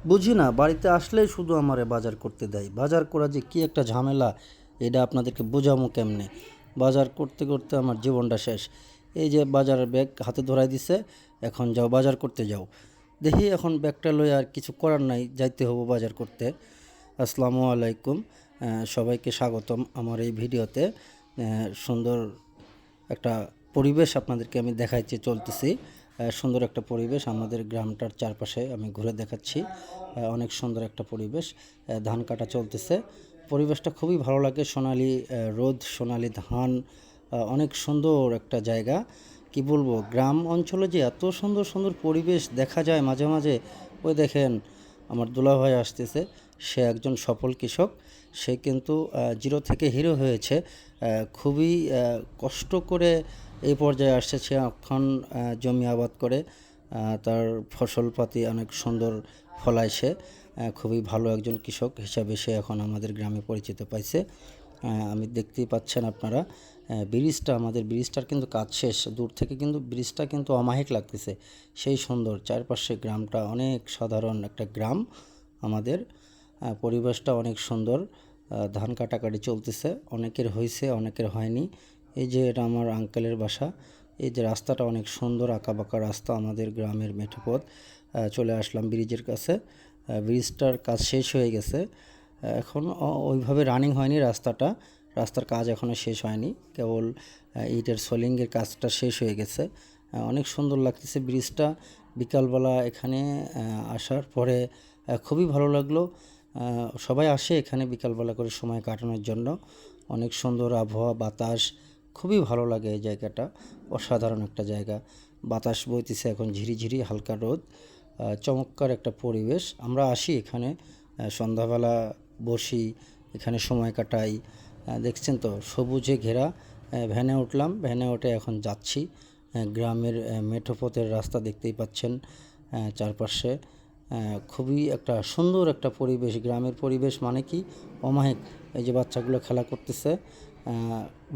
বুঝি না, বাড়িতে আসলেই শুধু আমারে বাজার করতে দেয়। বাজার করা যে কী একটা ঝামেলা, এটা আপনাদেরকে বোঝামু কেমনে। বাজার করতে করতে আমার জীবনটা শেষ। এই যে বাজারের ব্যাগ হাতে ধরাই দিছে, এখন যাও বাজার করতে যাও। দেখি এখন ব্যাগটা লই, আর কিছু করার নাই, যাইতে হবো বাজার করতে। আসসালামু আলাইকুম, সবাইকে স্বাগতম আমার এই ভিডিওতে। সুন্দর একটা পরিবেশ আপনাদেরকে আমি দেখাইতে চলতেছি। সুন্দর একটা পরিবেশ আমাদের গ্রামটার চারপাশে আমি ঘুরে দেখাচ্ছি। অনেক সুন্দর একটা পরিবেশ। ধান কাটা চলতেছে, পরিবেশটা খুবই ভালো লাগে। সোনালি রোদ, সোনালি ধান, অনেক সুন্দর একটা জায়গা। কি বলবো, গ্রাম অঞ্চলে যে এত সুন্দর সুন্দর পরিবেশ দেখা যায় মাঝে মাঝে। ওই দেখেন আমার দুলাভাই আসতেছে, সে একজন সফল কৃষক। সে কিন্তু জিরো থেকে হিরো হয়েছে। খুবই কষ্ট করে এই পর্যায়ে আসছে। সে এখন জমি আবাদ করে তার ফসলপাতি অনেক সুন্দর ফলায় সে। খুবই ভালো একজন কৃষক হিসাবে সে এখন আমাদের গ্রামে পরিচিত পাইছে। আমি দেখতেই পাচ্ছেন আপনারা, ব্রিজটা, আমাদের ব্রিজটার কিন্তু কাজ শেষ। দূর থেকে কিন্তু ব্রিজটা কিন্তু অমায়িক লাগতেছে, সেই সুন্দর। চারপাশে গ্রামটা অনেক সাধারণ একটা গ্রাম আমাদের। পরিবেশটা অনেক সুন্দর। ধান কাটাকাটি চলতেছে, অনেকের হয়েছে অনেকের হয়নি। এই যে এটা আমার আঙ্কেলের বাসা। এই যে রাস্তাটা অনেক সুন্দর, আঁকাবাঁকা রাস্তা, আমাদের গ্রামের মেঠো পথ। চলে আসলাম ব্রিজের কাছে। ব্রিজটার কাজ শেষ হয়ে গেছে, এখন ওইভাবে রানিং হয়নি রাস্তাটা। রাস্তার কাজ এখনও শেষ হয়নি, কেবল ইটের সোলিংয়ের কাজটা শেষ হয়ে গেছে। অনেক সুন্দর লাগতেছে ব্রিজটা। বিকালবেলা এখানে আসার পরে খুবই ভালো লাগলো। সবাই আসে এখানে বিকালবেলা করে সময় কাটানোর জন্য। অনেক সুন্দর আবহাওয়া, বাতাস, খুবই ভালো লাগে এই জায়গাটা। অসাধারণ একটা জায়গা। বাতাস বইতেছে এখন ঝিরিঝিরি, হালকা রোদ। চমৎকার একটা পরিবেশ। আমরা আসি এখানে, সন্ধ্যাবেলা বসি, এখানে সময় কাটাই। দেখছেন তো সবুজে ঘেরা। ভ্যানে উঠলাম, ভ্যানে উঠে এখন যাচ্ছি। গ্রামের মেঠো পথের রাস্তা দেখতেই পাচ্ছেন। চারপাশে খুবই একটা সুন্দর একটা পরিবেশ। গ্রামের পরিবেশ মানে কি অমায়িক। এই যে বাচ্চাগুলো খেলা করতেছে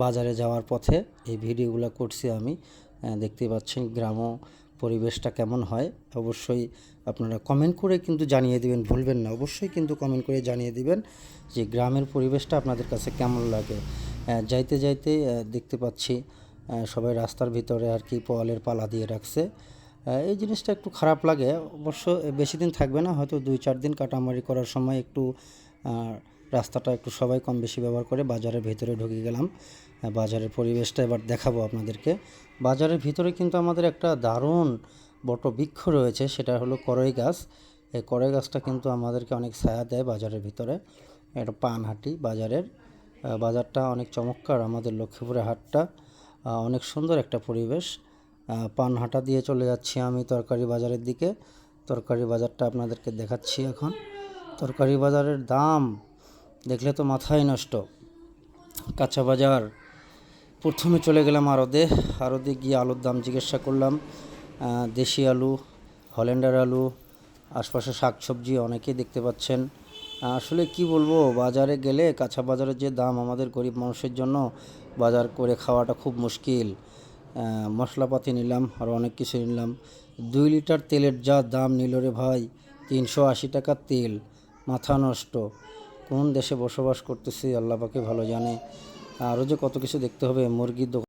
বাজারে যাওয়ার পথে, এই ভিডিওগুলো করছি আমি। দেখতেই পাচ্ছেন গ্রাম্য পরিবেশটা কেমন হয়। অবশ্যই আপনারা কমেন্ট করে কিন্তু জানিয়ে দিবেন, ভুলবেন না। অবশ্যই কিন্তু কমেন্ট করে জানিয়ে দিবেন যে গ্রামের পরিবেশটা আপনাদের কাছে কেমন লাগে। যাইতে যাইতে দেখতে পাচ্ছি সবাই রাস্তার ভিতরে আর কি পোয়ালের পালা দিয়ে রাখছে। এই জিনিসটা একটু খারাপ লাগে। অবশ্য বেশি দিন থাকবে না, হয়তো 2-4 দিন কাটামারি করার সময় একটু রাস্তাটা একটু সবাই কম বেশি ব্যবহার করে। বাজারের ভিতরে ঢুকে গেলাম, বাজারের পরিবেশটা এবার দেখাবো আপনাদেরকে। বাজারের ভিতরে কিন্তু আমাদের একটা দারুণ বটবৃক্ষ রয়েছে, সেটা হলো কড়ই গাছ। এই কড়ই গাছটা কিন্তু আমাদেরকে অনেক ছায়া দেয় বাজারের ভিতরে। এটা পানহাটি বাজারের। বাজারটা অনেক চমৎকার, আমাদের লক্ষ্মীপুরের হাটটা অনেক সুন্দর একটা পরিবেশ। পানহাটা দিয়ে চলে যাচ্ছি আমি তরকারি বাজারের দিকে। তরকারি বাজারটা আপনাদেরকে দেখাচ্ছি এখন। তরকারি বাজারের দাম দেখলে তো মাথায় নষ্ট। কাঁচা বাজার, প্রথমে চলে গেলাম আড়তে। আড়তে গিয়ে আলুর দাম জিজ্ঞাসা করলাম। দেশি আলু, হল্যান্ডার আলু, আশপাশে শাকসবজি অনেকেই দেখতে পাচ্ছেন। আসলে কি বলবো, বাজারে গেলে কাঁচা বাজারের যে দাম, আমাদের গরিব মানুষের জন্য বাজার করে খাওয়াটা খুব মুশকিল। মশলাপাতি নিলাম, আরও অনেক কিছু নিলাম। 2 লিটার তেলের যা দাম নিল রে ভাই, 380 টাকার তেল। মাথা নষ্ট। কোন দেশে বসবাস করতেছি আল্লাহ পাকে ভালো জানে। আরও যে কত কিছু দেখতে হবে। মুরগির দোকান